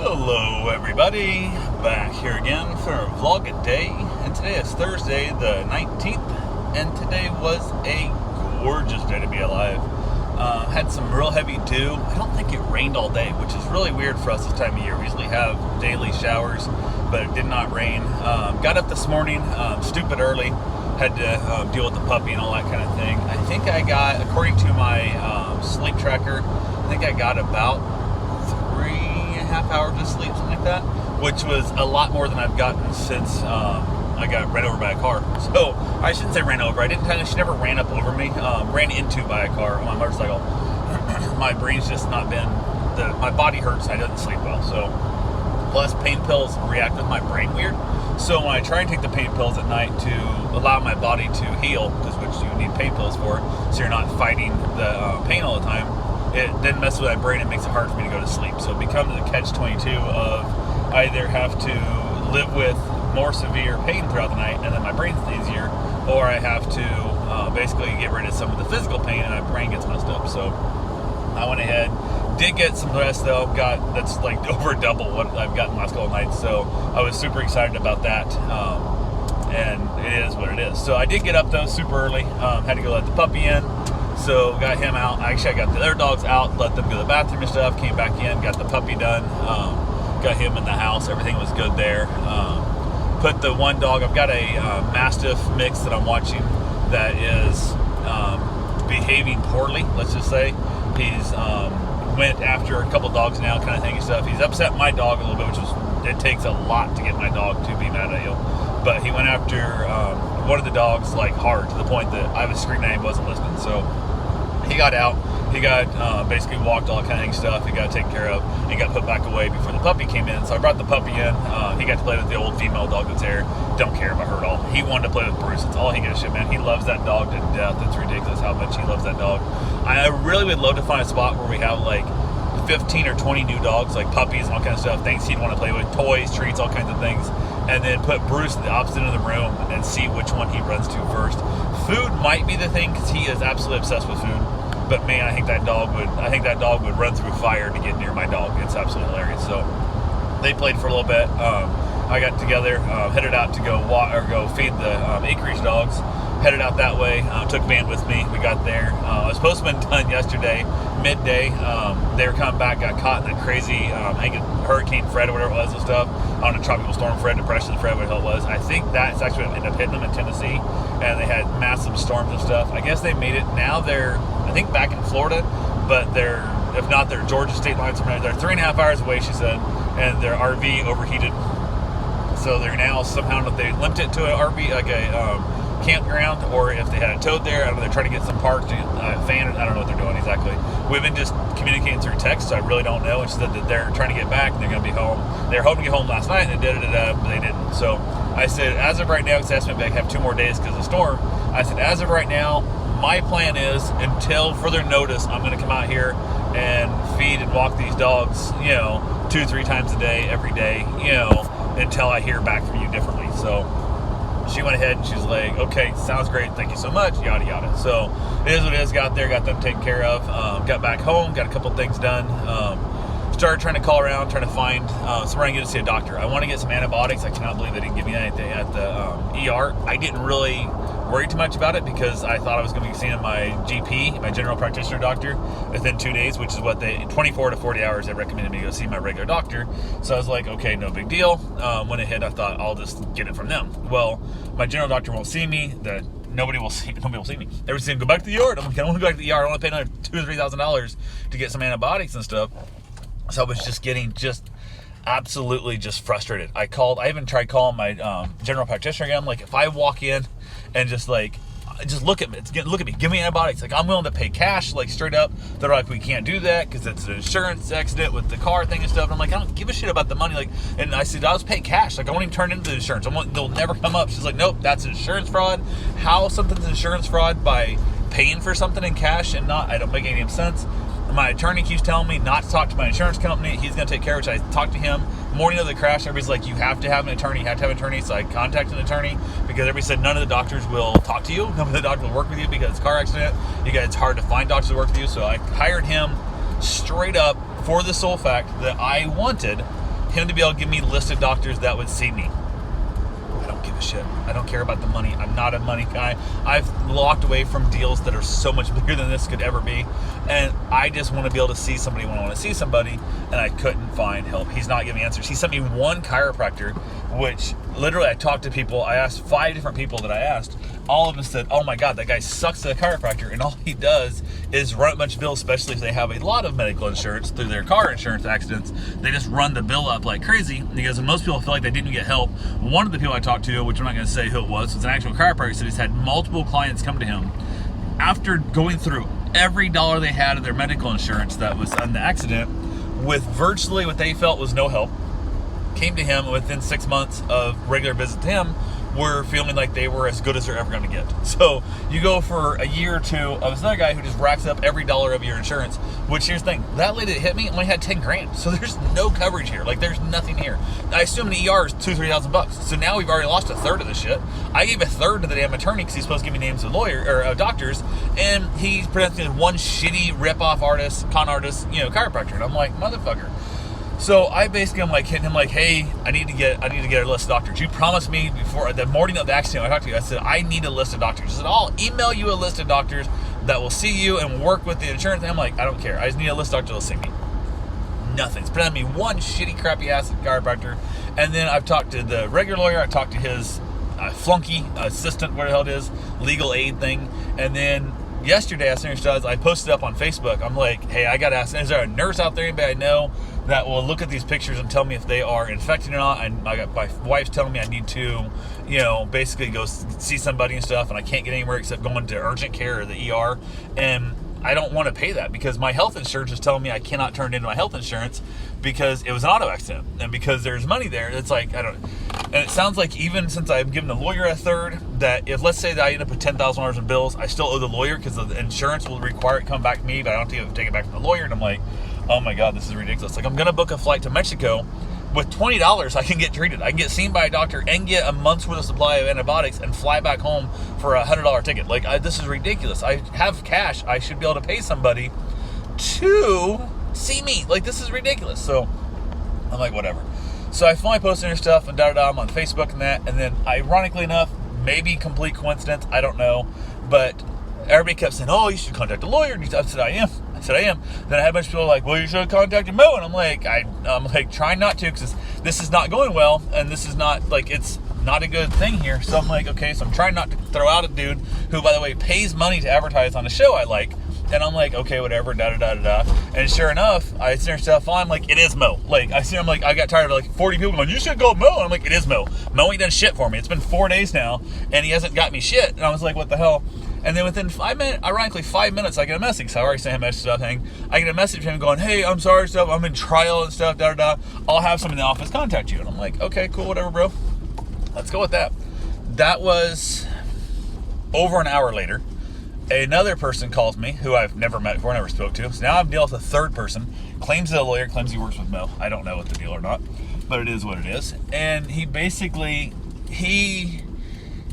Hello everybody, back here again for Vlog a Day, and today is Thursday the 19th, and today was a gorgeous day to be alive. Had some real heavy dew. I don't think it rained all day, which is really weird for us this time of year. We usually have daily showers, but it did not rain. Got up this morning, stupid early, had to deal with the puppy and all that kind of thing. I think I got, according to my sleep tracker, I think I got about 3.5 hours of sleep, something like that, which was a lot more than I've gotten since I got ran over by a car. So I shouldn't say ran over. She never ran up over me. Ran into by a car on my motorcycle. My brain's just not been. My body hurts. I didn't sleep well. So plus pain pills react with my brain weird. So when I try and take the pain pills at night to allow my body to heal, because which you need pain pills for, so you're not fighting the pain all the time, it then messes with my brain and makes it hard for me to go to sleep. So it becomes a catch-22 of I either have to live with more severe pain throughout the night and then my brain's easier, or I have to basically get rid of some of the physical pain and my brain gets messed up. So I went ahead, did get some rest though, that's like over double what I've gotten last couple nights, so I was super excited about that, and it is what it is. So I did get up though super early, had to go let the puppy in. So got him out. Actually, I got the other dogs out, let them go to the bathroom and stuff, came back in, got the puppy done, got him in the house, everything was good there. Put the one dog, I've got a Mastiff mix that I'm watching that is behaving poorly, let's just say. He's went after a couple dogs now, kind of thing and stuff. He's upset my dog a little bit, it takes a lot to get my dog to be mad at you. But he went after one of the dogs like hard, to the point that I was screaming at him, wasn't listening. So he got out, he got basically walked, all that kind of stuff, he got taken care of, and got put back away before the puppy came in. So I brought the puppy in, he got to play with the old female dog that's there, don't care about her at all. He wanted to play with Bruce, that's all he gives a shit, man. He loves that dog to death, it's ridiculous how much he loves that dog. I really would love to find a spot where we have like 15 or 20 new dogs, like puppies and all kinds of stuff, things he'd want to play with, toys, treats, all kinds of things, and then put Bruce at the opposite end of the room and see which one he runs to first. Food might be the thing, because he is absolutely obsessed with food. But man, I think that dog would run through fire to get near my dog. It's absolutely hilarious. So they played for a little bit. I got together, headed out to go feed the acreage dogs. Headed out that way. Took Van with me. We got there. I was supposed to have been done yesterday, midday. They were coming back, got caught in that crazy, I think Hurricane Fred or whatever it was and stuff. I don't know, Tropical Storm Fred, Depression Fred, what the hell it was. I think that's actually what ended up hitting them in Tennessee, and they had massive storms and stuff. I guess they made it. Now they're, I think, back in Florida, but they're, if not, they're Georgia state lines. They're 3.5 hours away, she said, and their RV overheated. So they're now somehow, if they limped it to an RV, like a campground, or if they had it towed there, I don't know, they're trying to get some parts to fan it. I don't know what they're doing exactly. We've been just communicating through text, so I really don't know. And she said that they're trying to get back and they're going to be home. They were hoping to get home last night and they did it, but they didn't. So I said, as of right now, because they asked me if I have 2 more days because of the storm, I said, as of right now, my plan is, until further notice, I'm going to come out here and feed and walk these dogs, 2-3 times a day, every day, until I hear back from you differently. So she went ahead and she's like, okay, sounds great, thank you so much, yada yada. So it is what it is. Got there, got them taken care of, got back home, got a couple things done, started trying to call around, trying to find somewhere I can get to see a doctor. I want to get some antibiotics. I cannot believe they didn't give me anything at the ER. I didn't really worry too much about it because I thought I was going to be seeing my GP, my general practitioner doctor, within 2 days, which is what 24 to 40 hours they recommended me to go see my regular doctor. So I was like, okay, no big deal. Went ahead, I thought I'll just get it from them. Well, my general doctor won't see me. Nobody will see me. Everybody saying, go back to the ER. I'm like, I don't want to go back to the ER. I want to pay another $2,000 or $3,000 to get some antibiotics and stuff. So I was just getting absolutely frustrated. I even tried calling my general practitioner again. I'm like, if I walk in and just look at me, give me antibiotics. Like, I'm willing to pay cash, like straight up. They're like, we can't do that because it's an insurance accident with the car thing and stuff. And I'm like, I don't give a shit about the money. Like, and I said, I'll just pay cash. Like, I won't even turn into the insurance. They'll never come up. She's like, nope, that's insurance fraud. How something's insurance fraud by paying for something in cash and not? I don't make any sense. My attorney keeps telling me not to talk to my insurance company. He's going to take care of it. So I talked to him morning of the crash. Everybody's like, you have to have an attorney. So I contacted an attorney because everybody said none of the doctors will talk to you. None of the doctors will work with you because it's a car accident. It's hard to find doctors to work with you. So I hired him straight up for the sole fact that I wanted him to be able to give me a list of doctors that would see me. I don't give a shit. I don't care about the money. I'm not a money guy. I've walked away from deals that are so much bigger than this could ever be. And I just want to be able to see somebody when I want to see somebody, and I couldn't find help. He's not giving answers. He sent me one chiropractor, which literally I talked to people. I asked 5 different people that I asked. All of them said, oh my God, that guy sucks at a chiropractor, and all he does is run a bunch of bills, especially if they have a lot of medical insurance through their car insurance accidents. They just run the bill up like crazy, because most people feel like they didn't get help. One of the people I talked to, which I'm not going to say who it was an actual chiropractor, said he's had multiple clients come to him after going through every dollar they had of their medical insurance that was on the accident with virtually what they felt was no help, came to him within 6 months of regular visit to him, were feeling like they were as good as they're ever going to get. So you go for a year or two of this other guy who just racks up every dollar of your insurance, which here's the thing, that lady that hit me only had 10 grand. So there's no coverage here. Like, there's nothing here. I assume an ER is $2,000-3,000. So now we've already lost a third of this shit. I gave a third to the damn attorney because he's supposed to give me names of doctors, and he's presenting one shitty rip-off artist, con artist, chiropractor. And I'm like, motherfucker. So I basically, I'm like hitting him like, hey, I need to get a list of doctors. You promised me before the morning of the accident, I talked to you, I said, I need a list of doctors. I said, I'll email you a list of doctors that will see you and work with the insurance. And I'm like, I don't care. I just need a list of doctors that will see me. Nothing. It's presented me one shitty, crappy ass chiropractor. And then I've talked to the regular lawyer. I talked to his flunky assistant, where the hell it is, legal aid thing. And then yesterday, I posted up on Facebook. I'm like, hey, I got to ask, is there a nurse out there, anybody I know, that will look at these pictures and tell me if they are infected or not? And I got my wife's telling me I need to, basically go see somebody and stuff, and I can't get anywhere except going to urgent care or the ER. And I don't want to pay that because my health insurance is telling me I cannot turn it into my health insurance because it was an auto accident, and because there's money there. It's like, I don't. And it sounds like even since I've given the lawyer a third, that if, let's say that I end up with $10,000 in bills, I still owe the lawyer because the insurance will require it come back to me, but I don't have to take it back from the lawyer. And I'm like, oh my God, this is ridiculous. Like, I'm going to book a flight to Mexico. With $20, I can get treated. I can get seen by a doctor and get a month's worth of supply of antibiotics and fly back home for a $100 ticket. Like, this is ridiculous. I have cash. I should be able to pay somebody to see me. Like, this is ridiculous. So I'm like, whatever. So I finally posted her stuff and I'm on Facebook and that. And then, ironically enough, maybe complete coincidence, I don't know, but everybody kept saying, oh, you should contact a lawyer. And I said, I am. Then I had a bunch of people like, well, you should have contacted Mo. And I'm like, trying not to, because this is not going well, and this is not, like, it's not a good thing here. So I'm like, okay, so I'm trying not to throw out a dude who, by the way, pays money to advertise on a show I like. And I'm like, okay, whatever, da-da-da-da-da. And sure enough, I see her stuff on, I'm like, it is Mo. Like, I got tired of like 40 people going, you should go Mo. And I'm like, it is Mo. Mo ain't done shit for me. It's been 4 days now, and he hasn't got me shit. And I was like, what the hell? And then within 5 minutes, ironically, 5 minutes, I get a message. So I already sent him a stuff thing. I get a message from him going, hey, I'm sorry, stuff. I'm in trial and stuff, da-da-da. I'll have someone in the office contact you. And I'm like, okay, cool, whatever, bro. Let's go with that. That was over an hour later. Another person calls me who I've never met before, never spoke to. So now I'm dealing with a third person. Claims he's a lawyer, claims he works with Mo. I don't know what the deal or not, but it is what it is. And he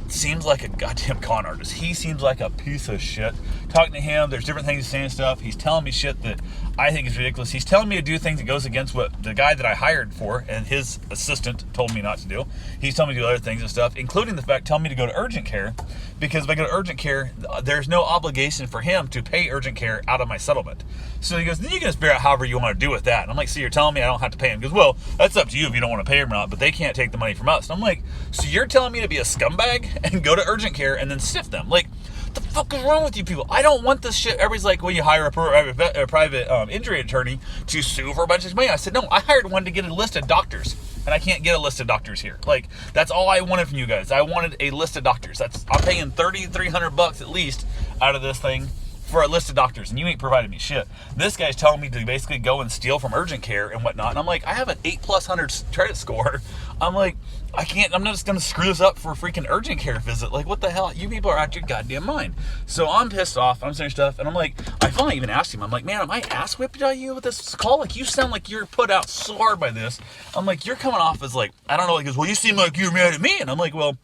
seems like a goddamn con artist. He seems like a piece of shit. Talking to him, there's different things he's saying stuff. He's telling me shit that I think is ridiculous. He's telling me to do things that goes against what the guy that I hired for and his assistant told me not to do. He's telling me to do other things and stuff, including the fact telling me to go to urgent care, because if I go to urgent care, there's no obligation for him to pay urgent care out of my settlement. So he goes, then you can just figure out however you want to do with that. And I'm like, so you're telling me I don't have to pay him? He goes, well, that's up to you if you don't want to pay him or not, but they can't take the money from us. And I'm like, so you're telling me to be a scumbag and go to urgent care and then sift them? Like, what the fuck is wrong with you people? I don't want this shit. Everybody's like, well, you hire a private injury attorney to sue for a bunch of money. I said, no, I hired one to get a list of doctors, and I can't get a list of doctors here. Like, that's all I wanted from you guys. I wanted a list of doctors. I'm paying $300 at least out of this thing for a list of doctors, and you ain't provided me shit. This guy's telling me to basically go and steal from urgent care and whatnot, and I'm like, I have an 8+100 credit score. I'm like, I'm not just gonna screw this up for a freaking urgent care visit. Like, what the hell? You people are out your goddamn mind. So I'm pissed off. I'm saying stuff, and I'm like, I finally even asked him. I'm like, man, am I ass whipped by you with this call? Like, you sound like you're put out so hard by this. I'm like, you're coming off as like, I don't know. He goes, well, you seem like you're mad at me, and I'm like, well,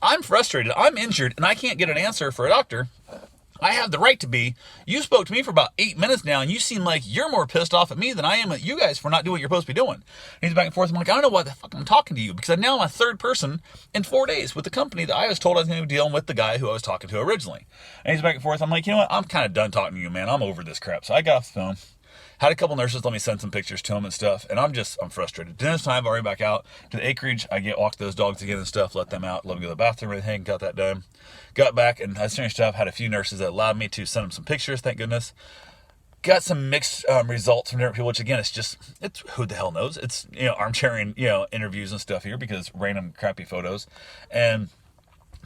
I'm frustrated. I'm injured, and I can't get an answer for a doctor I have the right to be. You spoke to me for about 8 minutes now, and you seem like you're more pissed off at me than I am at you guys for not doing what you're supposed to be doing. And he's back and forth. I'm like, I don't know why the fuck I'm talking to you, because now I'm a third person in 4 days with the company that I was told I was going to be dealing with the guy who I was talking to originally. And he's back and forth. I'm like, you know what? I'm kind of done talking to you, man. I'm over this crap. So I got off the phone. Had a couple nurses let me send some pictures to them and stuff, and I'm frustrated. Dinner's time, already back out to the acreage. I walk those dogs again and stuff, let them out, let them go to the bathroom and everything, got that done. Got back, and I was finished stuff, had a few nurses that allowed me to send them some pictures, thank goodness. Got some mixed results from different people, which again, it's who the hell knows? It's, armchair, interviews and stuff here because random crappy photos. And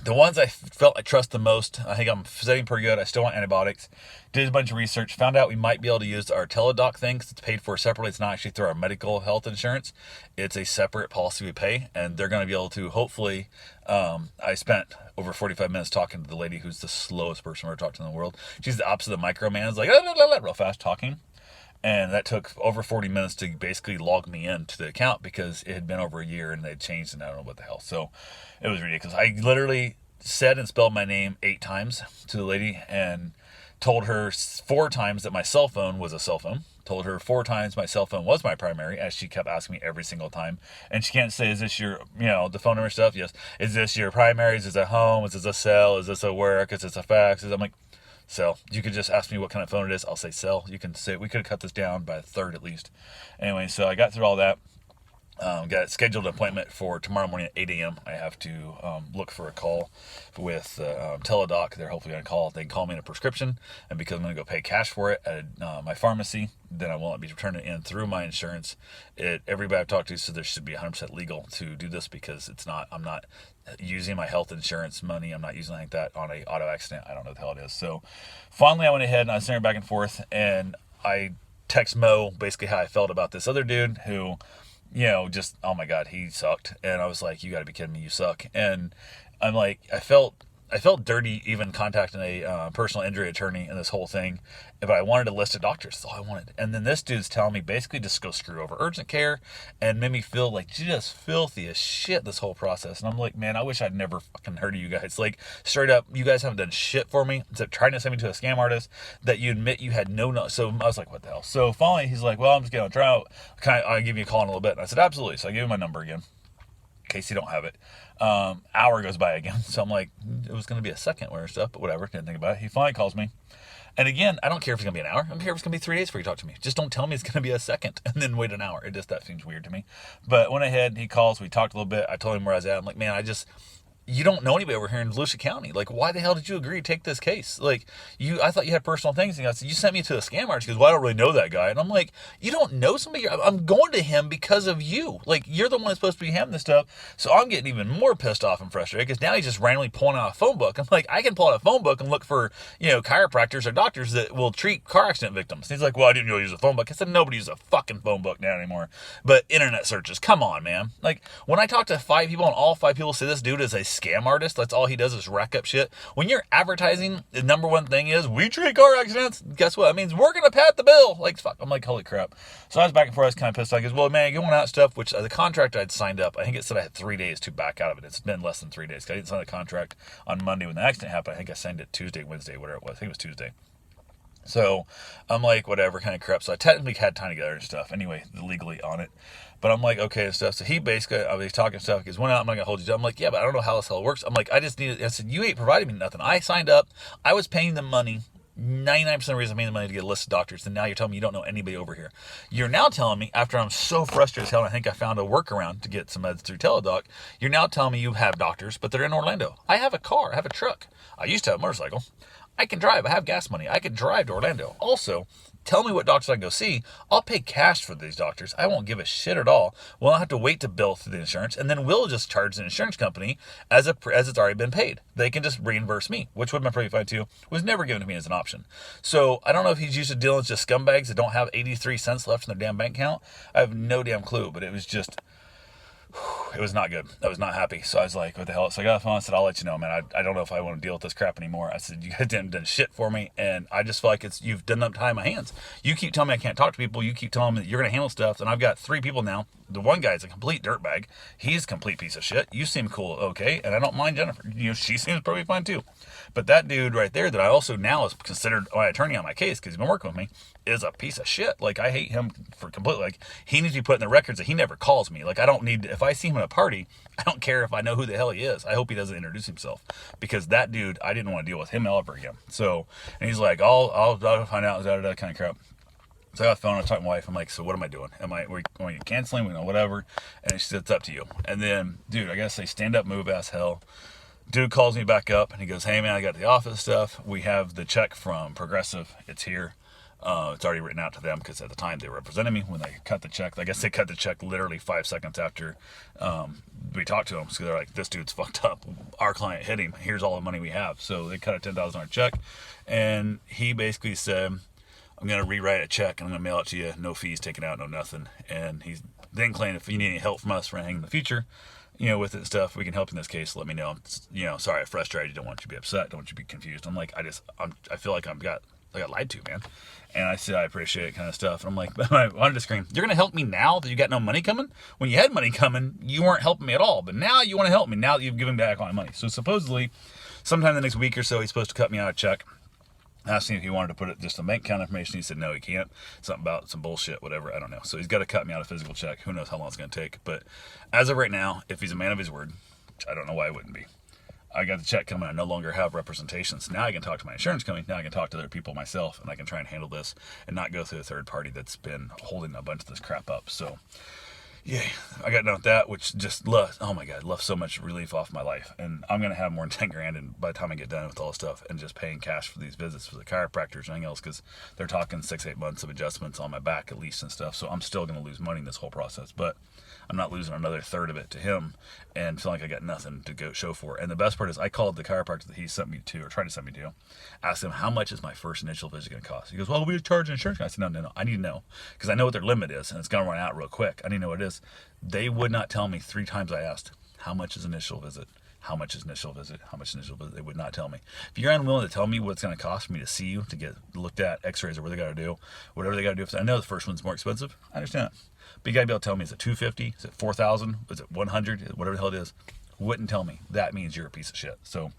the ones I felt I trust the most, I think I'm setting pretty good. I still want antibiotics. Did a bunch of research. Found out we might be able to use our Teladoc thing because it's paid for separately. It's not actually through our medical health insurance. It's a separate policy we pay. And they're going to be able to, hopefully, I spent over 45 minutes talking to the lady who's the slowest person I've ever talked to in the world. She's the opposite of microman. It's like, real fast talking. And that took over 40 minutes to basically log me into the account because it had been over a year and they'd changed and I don't know what the hell. So it was ridiculous. I literally said and spelled my name 8 times to the lady and told her 4 times that my cell phone was a cell phone. Told her 4 times my cell phone was my primary, as she kept asking me every single time. And she can't say, is this your, the phone number stuff? Yes. Is this your primary? Is this a home? Is this a cell? Is this a work? Is this a fax? I'm like, cell. You could just ask me what kind of phone it is. I'll say cell. You can say, we could have cut this down by a third at least. Anyway, so I got through all that. Got scheduled an appointment for tomorrow morning at 8 a.m. I have to look for a call with Teladoc. They're hopefully going to call. They can call me in a prescription, and because I'm going to go pay cash for it at my pharmacy, then I won't be returning it in through my insurance. Everybody I've talked to said there should be 100% legal to do this because I'm not using my health insurance money. I'm not using like that on a auto accident. I don't know what the hell it is. So finally I went ahead and I was sitting back and forth, and I text Mo basically how I felt about this other dude who, just, oh my God, he sucked. And I was like, you gotta be kidding me, you suck. And I'm like, I felt dirty even contacting a personal injury attorney in this whole thing, but I wanted a list of doctors. That's all I wanted. And then this dude's telling me basically just go screw over urgent care and made me feel like just filthy as shit this whole process. And I'm like, man, I wish I'd never fucking heard of you guys. Like, straight up, you guys haven't done shit for me except trying to send me to a scam artist that you admit you had no. So I was like, what the hell? So finally he's like, well, I'm just going to try out. I'll give you a call in a little bit. And I said, absolutely. So I gave him my number again, in case you don't have it. Hour goes by again. So I'm like, it was going to be a second or stuff, but whatever. Didn't think about it. He finally calls me. And again, I don't care if it's going to be an hour. I don't care if it's going to be 3 days before you talk to me. Just don't tell me it's going to be a second and then wait an hour. That seems weird to me. But went ahead, he calls, we talked a little bit. I told him where I was at. I'm like, man, you don't know anybody over here in Volusia County. Like, why the hell did you agree to take this case? Like, I thought you had personal things. And I said, you sent me to a scam artist. He goes, well, I don't really know that guy. And I'm like, you don't know somebody? I'm going to him because of you. Like, you're the one that's supposed to be having this stuff. So I'm getting even more pissed off and frustrated because now he's just randomly pulling out a phone book. I'm like, I can pull out a phone book and look for, chiropractors or doctors that will treat car accident victims. And he's like, well, I didn't really use a phone book. I said, nobody uses a fucking phone book now anymore. But internet searches, come on, man. Like, when I talk to 5 people and all 5 people say this dude is a scam artist, that's all he does is rack up shit. When you're advertising, the number one thing is, we treat car accidents. Guess what? That means we're going to pat the bill. Like, fuck. I'm like, holy crap. So I was back and forth. I was kind of pissed off. He goes, well, man, you're going out stuff, which the contract I'd signed up, I think it said I had 3 days to back out of it. It's been less than 3 days. I didn't sign the contract on Monday when the accident happened. I think I signed it Tuesday, Wednesday, whatever it was. I think it was Tuesday. So I'm like, whatever, kind of crap. So I technically had time together and stuff anyway, legally on it. But I'm like, okay, and stuff. So he basically, I was talking stuff. He goes, when out, I'm not going to hold you down. I'm like, yeah, but I don't know how this hell works. I'm like, I said, you ain't providing me nothing. I signed up. I was paying them money. 99% of the reason I'm paying the money to get a list of doctors. And now you're telling me you don't know anybody over here. You're now telling me, after I'm so frustrated as hell, and I think I found a workaround to get some meds through Teladoc, you're now telling me you have doctors, but they're in Orlando. I have a car. I have a truck. I used to have a motorcycle. I can drive. I have gas money. I can drive to Orlando. Also, tell me what doctors I can go see. I'll pay cash for these doctors. I won't give a shit at all. We'll not have to wait to bill through the insurance, and then we'll just charge the insurance company as it's already been paid. They can just reimburse me, which would have been pretty fine too. Was never given to me as an option. So I don't know if he's used to dealing with just scumbags that don't have 83 cents left in their damn bank account. I have no damn clue, but it was just... it was not good. I was not happy. So I was like, what the hell? So I got off the phone. I said, I'll let you know, man. I don't know if I want to deal with this crap anymore. I said, you guys didn't done shit for me. And I just feel like you've done enough time in my hands. You keep telling me I can't talk to people. You keep telling me that you're going to handle stuff. And I've got 3 people now. The one guy's a complete dirtbag. He's a complete piece of shit. You seem cool, okay? And I don't mind Jennifer. She seems probably fine too. But that dude right there that I also now is considered my attorney on my case because he's been working with me is a piece of shit. Like, I hate him for completely. Like, he needs to be put in the records that he never calls me. Like, I don't need, if I see him at a party, I don't care if I know who the hell he is. I hope he doesn't introduce himself because that dude, I didn't want to deal with him ever again. So, and he's like, I'll find out, that kind of crap. So I got the phone, I talked to my wife, I'm like, so what am I doing? Are you canceling? Whatever. And she said, it's up to you. And then, dude, I gotta say, stand up, move ass hell. Dude calls me back up and he goes, hey man, I got the office stuff. We have the check from Progressive. It's here. It's already written out to them because at the time they represented me when they cut the check. I guess they cut the check literally 5 seconds after we talked to them. So they're like, this dude's fucked up. Our client hit him. Here's all the money we have. So they cut a $10,000 check. And he basically said, I'm going to rewrite a check and I'm going to mail it to you. No fees taken out, no nothing. And he's then claiming if you need any help from us for anything in the future, with it and stuff, we can help in this case. Let me know. Sorry, I frustrated you. Don't want you to be upset. Don't want you to be confused. I'm like, I feel like I got lied to, man. And I said, I appreciate it kind of stuff. And I'm like, I wanted to scream, you're going to help me now that you got no money coming? When you had money coming, you weren't helping me at all. But now you want to help me now that you've given back all my money. So supposedly, sometime in the next week or so, he's supposed to cut me out a check. I asked him if he wanted to put it just a bank account information. He said, no, he can't. Something about some bullshit, whatever. I don't know. So he's got to cut me out a physical check. Who knows how long it's going to take. But as of right now, if he's a man of his word, which I don't know why he wouldn't be, I got the check coming. I no longer have representation. So now I can talk to my insurance company. Now I can talk to other people myself, and I can try and handle this and not go through a third party that's been holding a bunch of this crap up. So, yeah, I got done with that, which just left so much relief off my life. And I'm going to have more than 10 grand and by the time I get done with all this stuff and just paying cash for these visits for the chiropractors and anything else, because they're talking 6-8 months of adjustments on my back at least and stuff. So I'm still going to lose money in this whole process, but I'm not losing another third of it to him and feel like I got nothing to go show for. And the best part is I called the chiropractor that he sent me to, or tried to send me to, asked him, how much is my first initial visit going to cost? He goes, well, we charge insurance. I said, no, I need to know, because I know what their limit is and it's going to run out real quick. I need to know what it is. They would not tell me. 3 times I asked, how much is initial visit? How much is initial visit? How much is initial visit? They would not tell me. If you're unwilling to tell me what it's going to cost for me to see you, to get looked at, x-rays or what they got to do, whatever they got to do. I know the first one's more expensive. I understand it. But you got to be able to tell me, is it $250? Is it $4,000? Is it $100? Whatever the hell it is. Wouldn't tell me. That means you're a piece of shit. So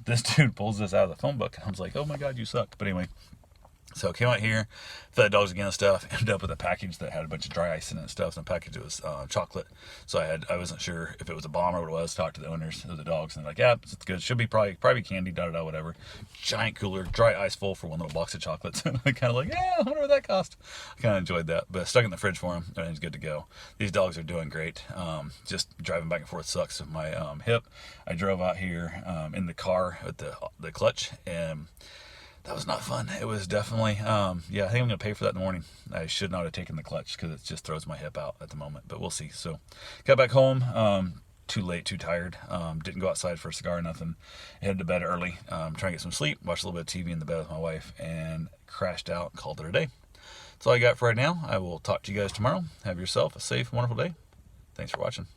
this dude pulls this out of the phone book. And I was like, oh my God, you suck. But anyway. So I came out here, fed the dogs again and stuff, ended up with a package that had a bunch of dry ice in it and stuff. And the package was chocolate. So I wasn't sure if it was a bomb or what it was. Talked to the owners of the dogs and they're like, yeah, it's good. Should be probably candy, whatever. Giant cooler, dry ice full for one little box of chocolates. And I kind of like, yeah, I wonder what that cost. I kind of enjoyed that. But I stuck it in the fridge for him and it's good to go. These dogs are doing great. Just driving back and forth sucks with my hip. I drove out here in the car with the clutch, and that was not fun. It was definitely, I think I'm going to pay for that in the morning. I should not have taken the clutch because it just throws my hip out at the moment, but we'll see. So got back home, too late, too tired. Didn't go outside for a cigar, nothing. Headed to bed early, trying to get some sleep, watched a little bit of TV in the bed with my wife, and crashed out and called it a day. That's all I got for right now. I will talk to you guys tomorrow. Have yourself a safe, wonderful day. Thanks for watching.